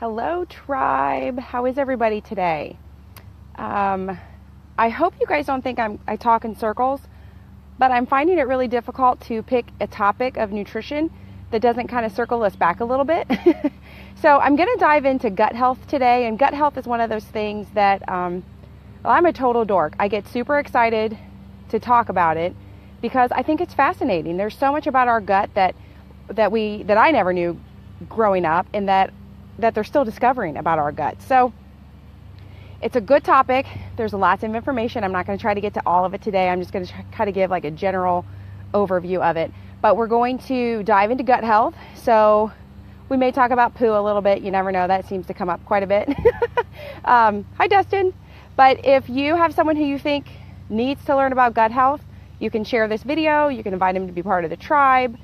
Hello, tribe. How is everybody today? I hope you guys don't think I talk in circles, but I'm finding it really difficult to pick a topic of nutrition that doesn't kind of circle us back a little bit. So I'm going to dive into gut health today, and gut health is one of those things that well, I'm a total dork. I get super excited to talk about it because I think it's fascinating. There's so much about our gut that I never knew growing up, and that they're still discovering about our gut. So it's a good topic. There's lots of information. I'm not going to try to get to all of it today. I'm just going to try to give like a general overview of it. But we're going to dive into gut health. So we may talk about poo a little bit. You never know. That seems to come up quite a bit. Hi, Dustin. But if you have someone who you think needs to learn about gut health, you can share this video. You can invite them to be part of the tribe.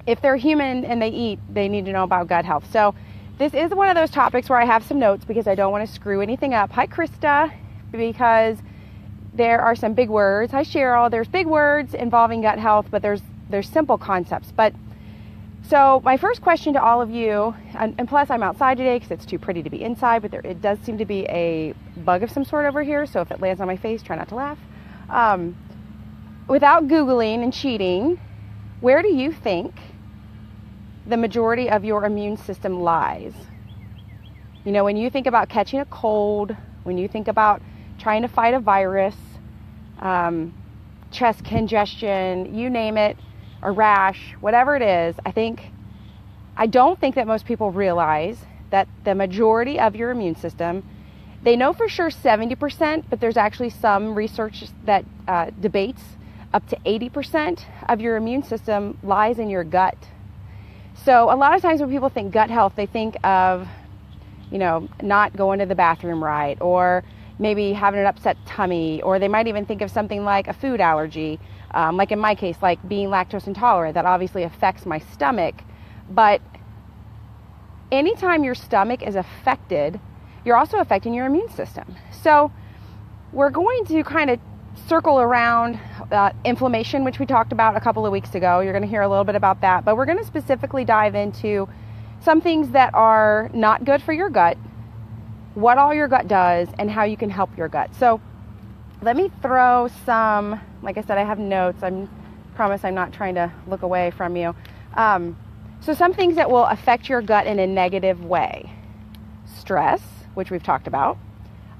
If they're human and they eat, they need to know about gut health. So this is one of those topics where I have some notes because I don't want to screw anything up. Hi, Krista, because there are some big words. Hi, Cheryl. There's big words involving gut health, but there's simple concepts. But so my first question to all of you, and plus I'm outside today because it's too pretty to be inside, but it does seem to be a bug of some sort over here. So if it lands on my face, try not to laugh. Without Googling and cheating, where do you think the majority of your immune system lies? You know, when you think about catching a cold, when you think about trying to fight a virus, chest congestion, you name it, a rash, whatever it is, I don't think that most people realize that the majority of your immune system, they know for sure 70%, but there's actually some research that debates up to 80% of your immune system lies in your gut. So a lot of times when people think gut health, they think of, you know, not going to the bathroom right, or maybe having an upset tummy, or they might even think of something like a food allergy, like in my case, like being lactose intolerant. That obviously affects my stomach. But anytime your stomach is affected, you're also affecting your immune system. So we're going to kind of circle around inflammation, which we talked about a couple of weeks ago. You're going to hear a little bit about that, but we're going to specifically dive into some things that are not good for your gut, what all your gut does, and how you can help your gut. So let me throw some, like I said, I have notes. I promise I'm not trying to look away from you. So some things that will affect your gut in a negative way: stress, which we've talked about;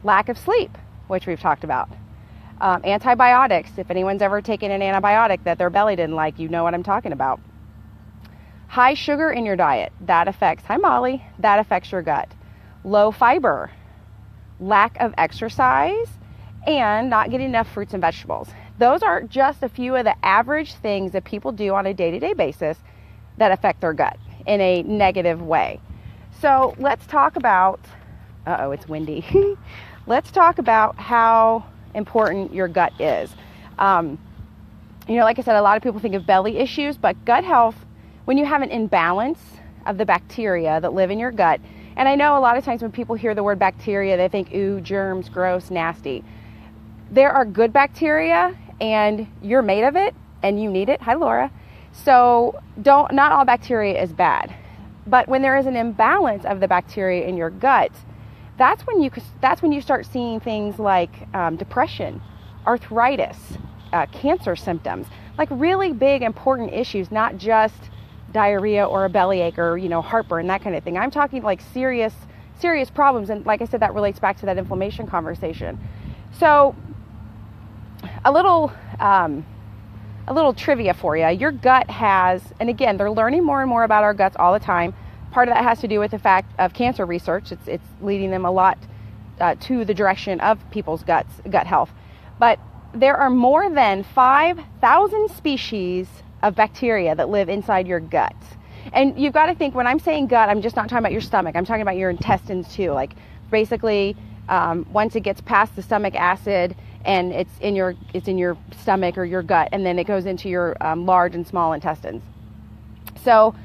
lack of sleep, which we've talked about; antibiotics. If anyone's ever taken an antibiotic that their belly didn't like, you know what I'm talking about. High sugar in your diet, that affects, hi Molly, that affects your gut. Low fiber, lack of exercise, and not getting enough fruits and vegetables. Those are just a few of the average things that people do on a day-to-day basis that affect their gut in a negative way. So let's talk about, it's windy. Let's talk about how important your gut is. You know, like I said, a lot of people think of belly issues, but gut health, when you have an imbalance of the bacteria that live in your gut, and I know a lot of times when people hear the word bacteria, they think, ooh, germs, gross, nasty. There are good bacteria, and you're made of it, and you need it. Hi, Laura. So not all bacteria is bad, but when there is an imbalance of the bacteria in your gut, that's when you start seeing things like depression, arthritis, cancer symptoms, like really big important issues, not just diarrhea or a bellyache or, you know, heartburn, that kind of thing. I'm talking like serious problems, and like I said, that relates back to that inflammation conversation. So a little trivia for you. Your gut has, and again, they're learning more and more about our guts all the time. Part of that has to do with the fact of cancer research. It's leading them a lot to the direction of people's gut health. But there are more than 5,000 species of bacteria that live inside your gut. And you've got to think, when I'm saying gut, I'm just not talking about your stomach. I'm talking about your intestines too. Like basically, once it gets past the stomach acid and it's in your stomach or your gut, and then it goes into your large and small intestines. So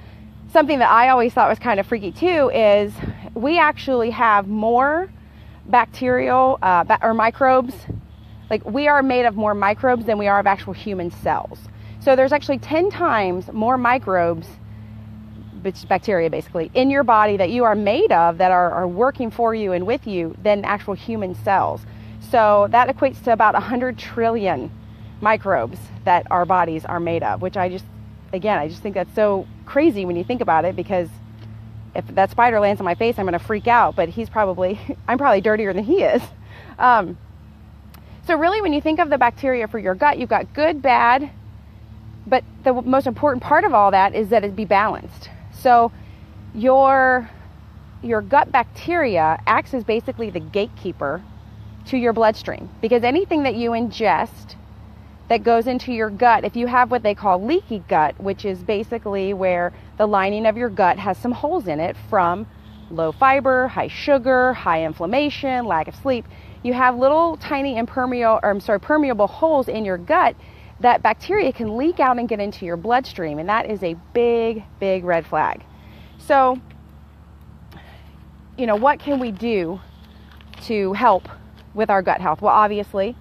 something that I always thought was kind of freaky too is we actually have more bacterial or microbes. Like we are made of more microbes than we are of actual human cells. So there's actually 10 times more microbes bacteria basically, in your body that you are made of, that are working for you and with you, than actual human cells. So that equates to about 100 trillion microbes that our bodies are made of, which I just think that's so crazy when you think about it, because if that spider lands on my face, I'm going to freak out, but I'm probably dirtier than he is. So really, when you think of the bacteria for your gut, you've got good, bad, but the most important part of all that is that it be balanced. So your gut bacteria acts as basically the gatekeeper to your bloodstream, because anything that you ingest that goes into your gut, if you have what they call leaky gut, which is basically where the lining of your gut has some holes in it from low fiber, high sugar, high inflammation, lack of sleep, you have little tiny permeable holes in your gut that bacteria can leak out and get into your bloodstream, and that is a big, big red flag. So, what can we do to help with our gut health? Well, obviously,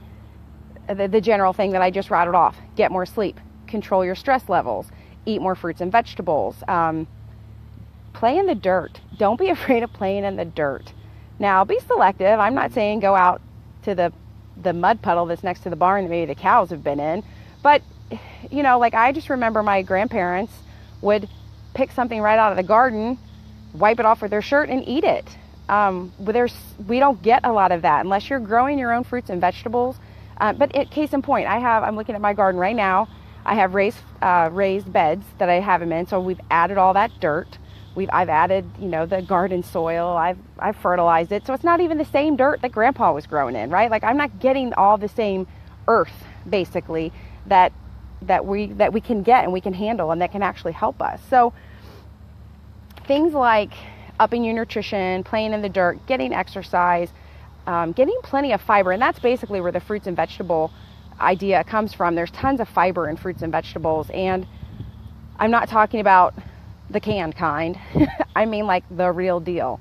the general thing that I just rattled off: get more sleep, control your stress levels, eat more fruits and vegetables, play in the dirt. Don't be afraid of playing in the dirt. Now, be selective. I'm not saying go out to the mud puddle that's next to the barn that maybe the cows have been in, but I just remember my grandparents would pick something right out of the garden, wipe it off with their shirt, and eat it. We don't get a lot of that unless you're growing your own fruits and vegetables. But case in point, I'm looking at my garden right now. I have raised beds that I have them in, so we've added all that dirt. I've added, the garden soil. I've fertilized it, so it's not even the same dirt that Grandpa was growing in, right? Like, I'm not getting all the same earth, basically, that we can get and we can handle and that can actually help us. So things like upping your nutrition, playing in the dirt, getting exercise, getting plenty of fiber, and that's basically where the fruits and vegetable idea comes from. There's tons of fiber in fruits and vegetables, and I'm not talking about the canned kind. I mean like the real deal.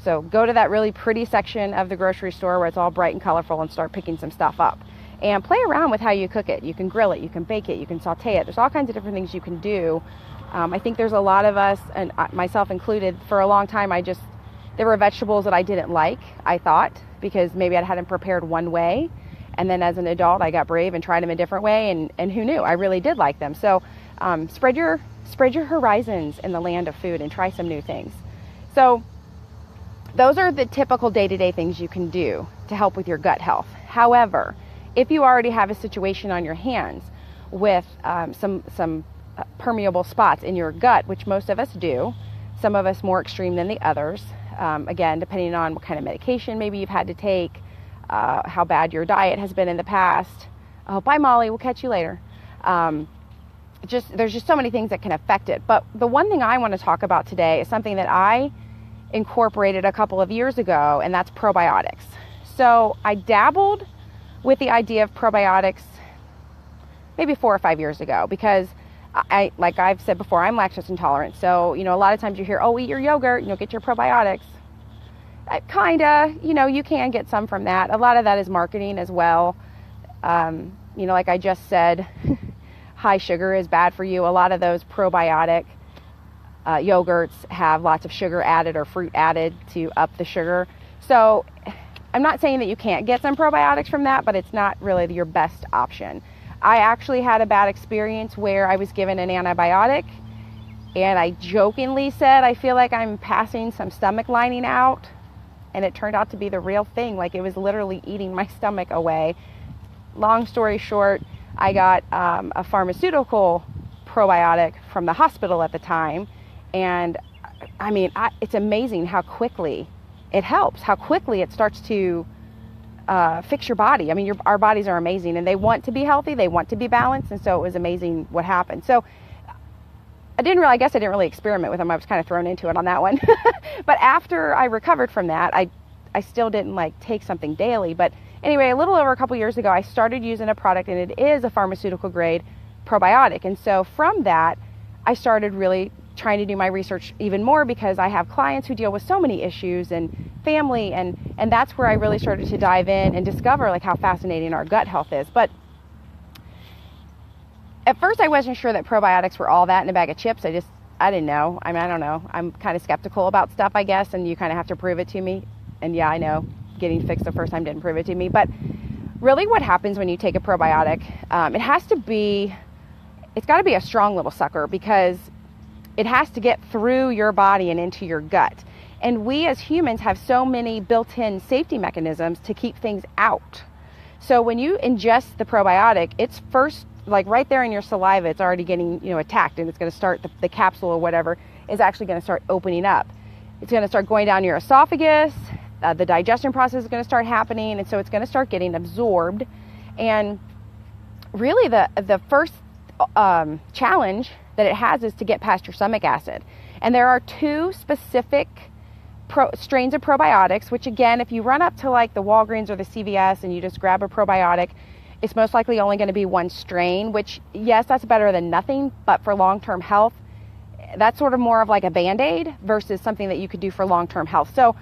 So go to that really pretty section of the grocery store where it's all bright and colorful and start picking some stuff up. And play around with how you cook it. You can grill it, you can bake it, you can saute it. There's all kinds of different things you can do. I think there's a lot of us, and myself included, for a long time there were vegetables that I didn't like, I thought, because maybe I'd had them prepared one way. And then as an adult, I got brave and tried them a different way, and who knew? I really did like them. So spread your horizons in the land of food and try some new things. So those are the typical day-to-day things you can do to help with your gut health. However, if you already have a situation on your hands with some permeable spots in your gut, which most of us do, some of us more extreme than the others, again, depending on what kind of medication maybe you've had to take, how bad your diet has been in the past. Oh, bye, Molly. We'll catch you later. There's just so many things that can affect it. But the one thing I want to talk about today is something that I incorporated a couple of years ago, and that's probiotics. So I dabbled with the idea of probiotics maybe 4 or 5 years ago, because like I've said before, I'm lactose intolerant. So, a lot of times you hear, oh, eat your yogurt, get your probiotics. Kinda, you can get some from that. A lot of that is marketing as well. Like I just said, high sugar is bad for you. A lot of those probiotic yogurts have lots of sugar added or fruit added to up the sugar. So I'm not saying that you can't get some probiotics from that, but it's not really your best option. I actually had a bad experience where I was given an antibiotic, and I jokingly said, I feel like I'm passing some stomach lining out, and it turned out to be the real thing. Like, it was literally eating my stomach away. Long story short, I got a pharmaceutical probiotic from the hospital at the time, and it's amazing how quickly it helps, how quickly it starts to fix your body. Our bodies are amazing, and they want to be healthy, they want to be balanced, and so it was amazing what happened. So I guess I didn't really experiment with them. I was kind of thrown into it on that one. But after I recovered from that, I still didn't take something daily. But anyway, a little over a couple years ago, I started using a product, and it is a pharmaceutical grade probiotic. And so from that, I started really trying to do my research even more, because I have clients who deal with so many issues and family, and that's where I really started to dive in and discover how fascinating our gut health is. But at first I wasn't sure that probiotics were all that in a bag of chips. I didn't know. I mean, I don't know. I'm kind of skeptical about stuff, I guess, and you kind of have to prove it to me. And yeah, I know getting fixed the first time didn't prove it to me. But really what happens when you take a probiotic, it's got to be a strong little sucker, because it has to get through your body and into your gut. And we as humans have so many built-in safety mechanisms to keep things out. So when you ingest the probiotic, it's first, like right there in your saliva, it's already getting, attacked, and it's going to start, the capsule or whatever is actually going to start opening up. It's going to start going down your esophagus. The digestion process is going to start happening, and so it's going to start getting absorbed. And really the first challenge that it has is to get past your stomach acid. And there are two specific strains of probiotics, which again, if you run up to like the Walgreens or the CVS and you just grab a probiotic, it's most likely only going to be one strain, which yes, that's better than nothing, but for long-term health, that's sort of more of like a Band-Aid versus something that you could do for long-term health. So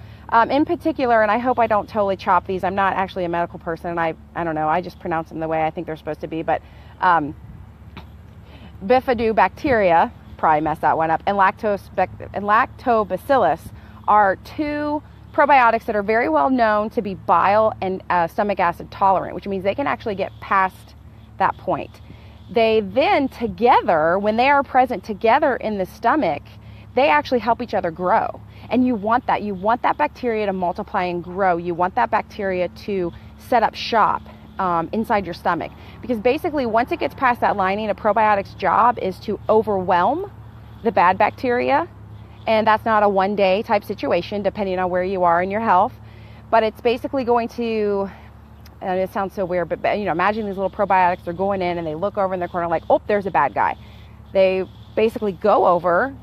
in particular, and I hope I don't totally chop these, I'm not actually a medical person, and I don't know, I just pronounce them the way I think they're supposed to be, but bifidobacteria, probably messed that one up, and lactobacillus are two probiotics that are very well known to be bile and stomach acid tolerant, which means they can actually get past that point. They then together, when they are present together in the stomach, they actually help each other grow. And you want that. You want that bacteria to multiply and grow. You want that bacteria to set up shop inside your stomach. Because basically, once it gets past that lining, a probiotic's job is to overwhelm the bad bacteria. And that's not a one-day type situation, depending on where you are in your health. But it's basically going to, and it sounds so weird, but imagine these little probiotics are going in and they look over in their corner like, oh, there's a bad guy. They basically go over,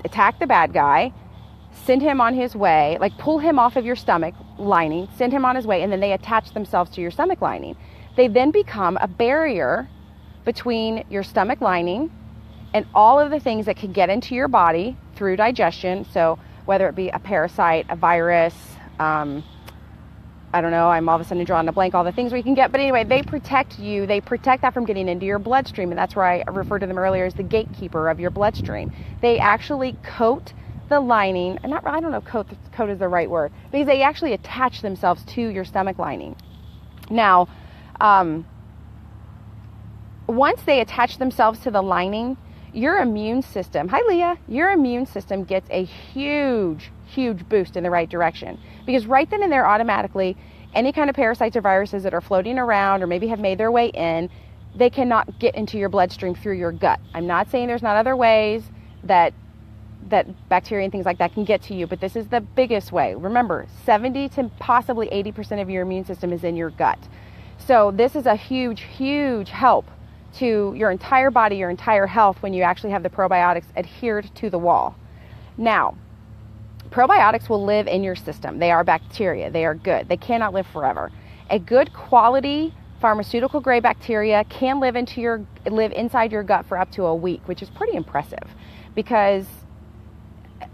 attack the bad guy, send him on his way, like pull him off of your stomach lining, send him on his way, and then they attach themselves to your stomach lining. They then become a barrier between your stomach lining and all of the things that can get into your body through digestion. So whether it be a parasite, a virus, I don't know, I'm all of a sudden drawing a blank, all the things we can get. But anyway, they protect you. They protect that from getting into your bloodstream. And that's where I referred to them earlier as the gatekeeper of your bloodstream. They actually coat the lining, and I don't know if coat is the right word, because they actually attach themselves to your stomach lining. Now, once they attach themselves to the lining, your immune system, hi Leah, your immune system gets a huge boost in the right direction. Because right then and there, automatically, any kind of parasites or viruses that are floating around or maybe have made their way in, they cannot get into your bloodstream through your gut. I'm not saying there's not other ways that bacteria and things like that can get to you, but this is the biggest way. Remember, 70 to possibly 80% of your immune system is in your gut. So this is a huge help to your entire body, your entire health, when you actually have the probiotics adhered to the wall. Now, probiotics will live in your system. They are bacteria. They are good. They cannot live forever. A good quality pharmaceutical grade bacteria can live inside your gut for up to a week, which is pretty impressive. Because,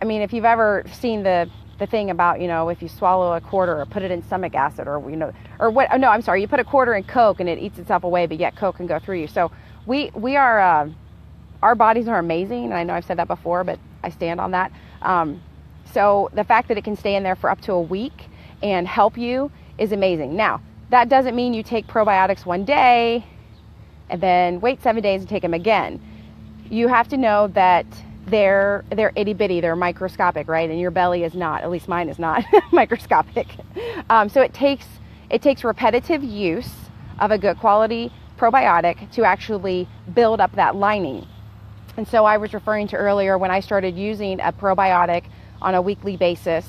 I mean, if you've ever seen the thing about, if you swallow a quarter or put it in stomach acid or you put a quarter in Coke and it eats itself away, but yet Coke can go through you. So we are, our bodies are amazing. And I know I've said that before, but I stand on that. So the fact that it can stay in there for up to a week and help you is amazing. Now, that doesn't mean you take probiotics one day and then wait 7 days and take them again. You have to know that they're itty bitty, they're microscopic, right? And your belly is not, at least mine is not microscopic. So it takes repetitive use of a good quality probiotic to actually build up that lining. And so I was referring to earlier when I started using a probiotic on a weekly basis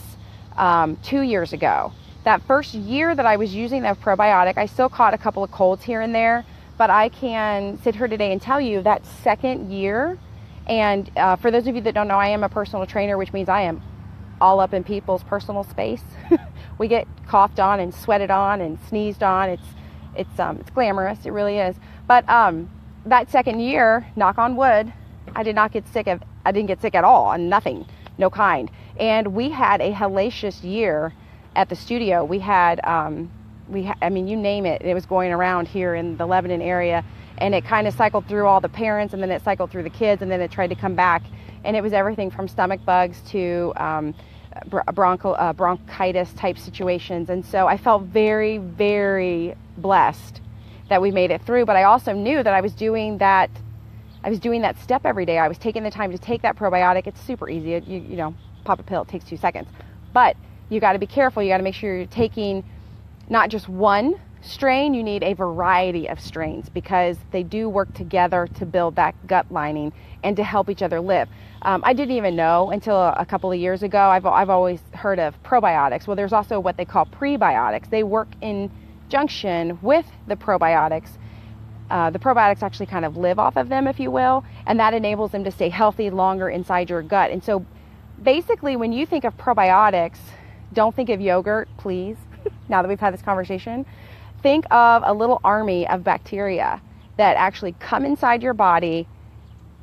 2 years ago. That first year that I was using that probiotic, I still caught a couple of colds here and there, but I can sit here today and tell you that second year, and for those of you that don't know, I am a personal trainer, which means I am all up in people's personal space. We get coughed on and sweated on and sneezed on. It's glamorous, it really is. But that second year, knock on wood, I didn't get sick at all, and nothing, no kind. And we had a hellacious year at the studio. We had, I mean, you name it, it was going around here in the Lebanon area, and it kind of cycled through all the parents, and then it cycled through the kids, and then it tried to come back and it was everything from stomach bugs to bronchitis type situations. And so I felt very, very blessed that we made it through. But I also knew that I was doing that step every day. I was taking the time to take that probiotic. It's super easy. You know, pop a pill, it takes 2 seconds. But you got to be careful. You got to make sure you're taking not just one strain, you need a variety of strains, because they do work together to build that gut lining and to help each other live. I didn't even know until a couple of years ago. I've always heard of probiotics. Well, there's also what they call prebiotics. They work in junction with the probiotics. The probiotics actually kind of live off of them, if you will, and that enables them to stay healthy longer inside your gut. And so basically, when you think of probiotics, don't think of yogurt, please. Now that we've had this conversation, think of a little army of bacteria that actually come inside your body,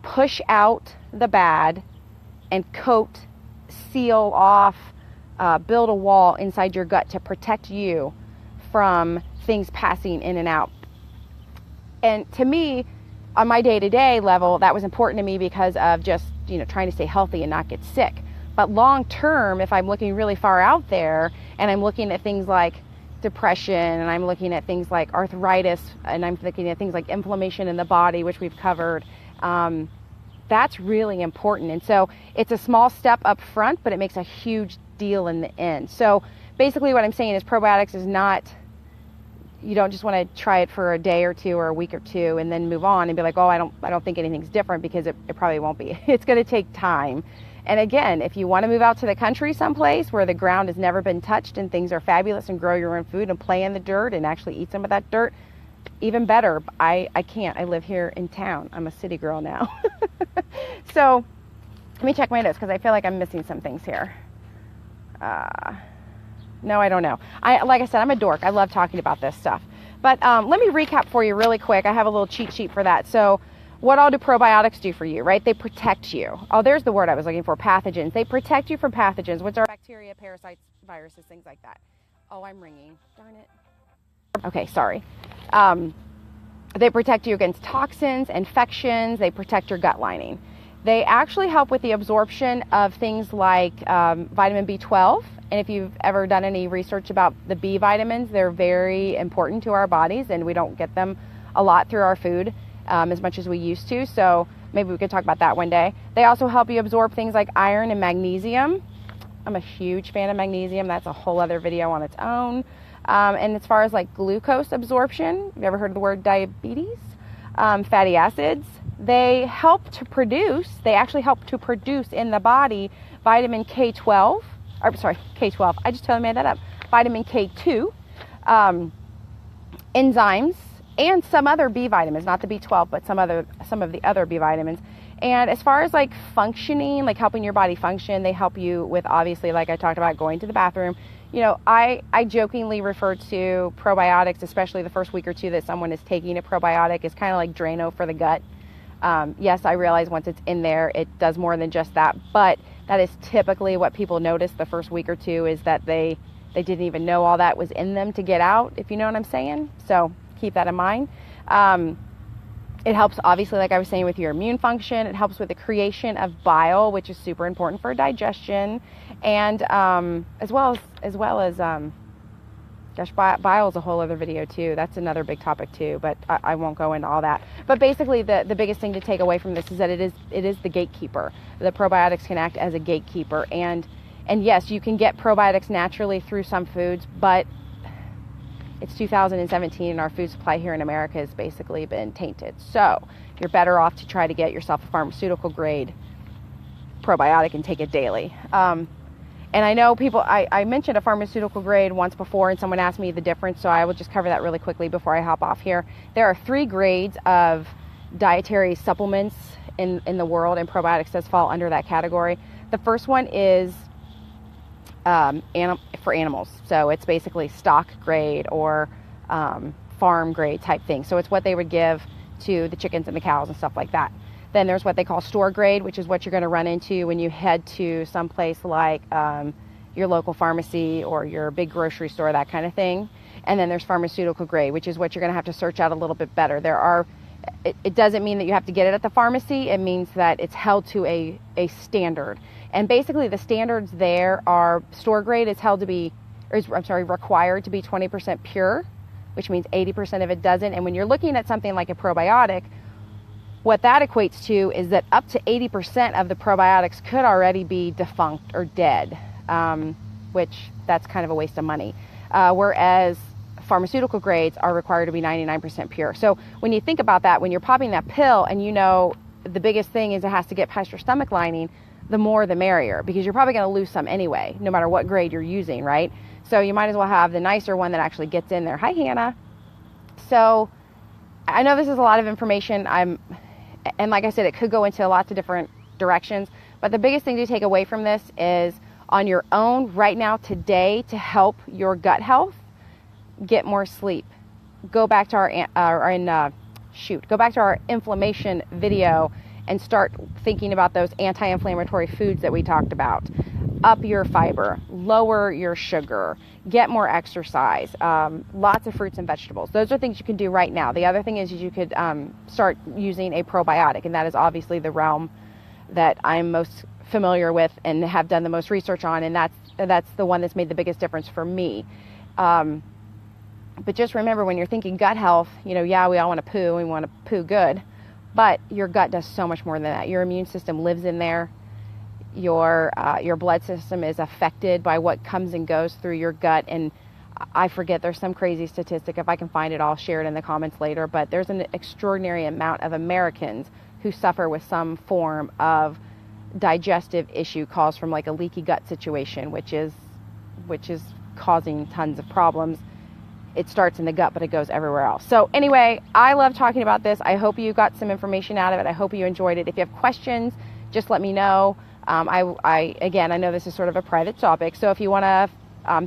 push out the bad, and coat, seal off, build a wall inside your gut to protect you from things passing in and out. And to me, on my day-to-day level, that was important to me because of just, you know, trying to stay healthy and not get sick. But long term, if I'm looking really far out there and I'm looking at things like depression, and I'm looking at things like arthritis, and I'm looking at things like inflammation in the body, which we've covered, that's really important. And so it's a small step up front, but it makes a huge deal in the end. So basically what I'm saying is probiotics is not, you don't just want to try it for a day or two or a week or two and then move on and be like, oh, I don't think anything's different, because it probably won't be. It's going to take time. And again, if you want to move out to the country someplace where the ground has never been touched and things are fabulous, and grow your own food and play in the dirt and actually eat some of that dirt, even better. I can't. I live here in town. I'm a city girl now. So let me check my notes, because I feel like I'm missing some things here. No, I don't know. Like I said, I'm a dork. I love talking about this stuff. But let me recap for you really quick. I have a little cheat sheet for that. So what all do probiotics do for you, right? They protect you. Oh, there's the word I was looking for, pathogens. They protect you from pathogens, which are bacteria, parasites, viruses, things like that. Oh, I'm ringing. Darn it. Okay, sorry. They protect you against toxins, infections. They protect your gut lining. They actually help with the absorption of things like vitamin B12. And if you've ever done any research about the B vitamins, they're very important to our bodies, and we don't get them a lot through our food as much as we used to. So maybe we could talk about that one day. They also help you absorb things like iron and magnesium. I'm a huge fan of magnesium. That's a whole other video on its own. And as far as like glucose absorption, have you ever heard of the word diabetes? Fatty acids. They actually help to produce in the body vitamin K12. K12. I just totally made that up. Vitamin K2, enzymes, and some other B vitamins, not the B12, but some of the other B vitamins. And as far as like functioning, like helping your body function, they help you with, obviously, like I talked about, going to the bathroom. You know, I jokingly refer to probiotics, especially the first week or two that someone is taking a probiotic, is kind of like Drano for the gut. Yes, I realize once it's in there, it does more than just that, but that is typically what people notice the first week or two, is that they didn't even know all that was in them to get out, if you know what I'm saying. So keep that in mind. It helps, obviously, like I was saying, with your immune function. It helps with the creation of bile, which is super important for digestion, and as well as gosh, bile is a whole other video too. That's another big topic too, but I won't go into all that. But basically, the biggest thing to take away from this is that it is the gatekeeper. The probiotics can act as a gatekeeper, and yes, you can get probiotics naturally through some foods, but it's 2017 and our food supply here in America has basically been tainted. So you're better off to try to get yourself a pharmaceutical grade probiotic and take it daily. And I know people, I mentioned a pharmaceutical grade once before, and someone asked me the difference, so I will just cover that really quickly before I hop off here. There are 3 grades of dietary supplements in the world, and probiotics does fall under that category. The first one is for animals. So it's basically stock grade or farm grade type thing. So it's what they would give to the chickens and the cows and stuff like that. Then there's what they call store grade, which is what you're going to run into when you head to some place like your local pharmacy or your big grocery store, that kind of thing. And then there's pharmaceutical grade, which is what you're going to have to search out a little bit better. There are It doesn't mean that you have to get it at the pharmacy. It means that it's held to a standard. And basically the standards there are store grade is held to be, required to be 20% pure, which means 80% of it doesn't. And when you're looking at something like a probiotic, what that equates to is that up to 80% of the probiotics could already be defunct or dead, which that's kind of a waste of money. Whereas pharmaceutical grades are required to be 99% pure. So when you think about that, when you're popping that pill and you know the biggest thing is it has to get past your stomach lining, the more the merrier, because you're probably going to lose some anyway, no matter what grade you're using, right? So you might as well have the nicer one that actually gets in there. Hi, Hannah. So I know this is a lot of information. And like I said, it could go into lots of different directions, but the biggest thing to take away from this is on your own right now today to help your gut health, get more sleep. Go back to our inflammation video and start thinking about those anti-inflammatory foods that we talked about. Up your fiber, lower your sugar, get more exercise, lots of fruits and vegetables. Those are things you can do right now. The other thing is you could start using a probiotic, and that is obviously the realm that I'm most familiar with and have done the most research on, and that's the one that's made the biggest difference for me. But just remember, when you're thinking gut health, we all want to poo, and we want to poo good, but your gut does so much more than that. Your immune system lives in there. Your blood system is affected by what comes and goes through your gut. And I forget, there's some crazy statistic. If I can find it, I'll share it in the comments later. But there's an extraordinary amount of Americans who suffer with some form of digestive issue caused from like a leaky gut situation, which is causing tons of problems. It starts in the gut, but it goes everywhere else. So anyway, I love talking about this. I hope you got some information out of it. I hope you enjoyed it. If you have questions, just let me know. Again, I know this is sort of a private topic, so if you want to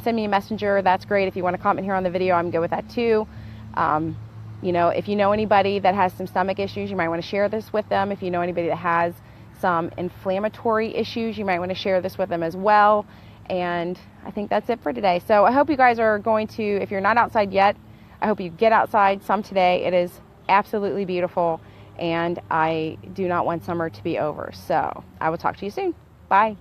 send me a messenger, that's great. If you want to comment here on the video, I'm good with that too. If you know anybody that has some stomach issues, you might want to share this with them. If you know anybody that has some inflammatory issues, you might want to share this with them as well. And I think that's it for today. So I hope you guys are going to, if you're not outside yet, I hope you get outside some today. It is absolutely beautiful, and I do not want summer to be over. So I will talk to you soon. Bye.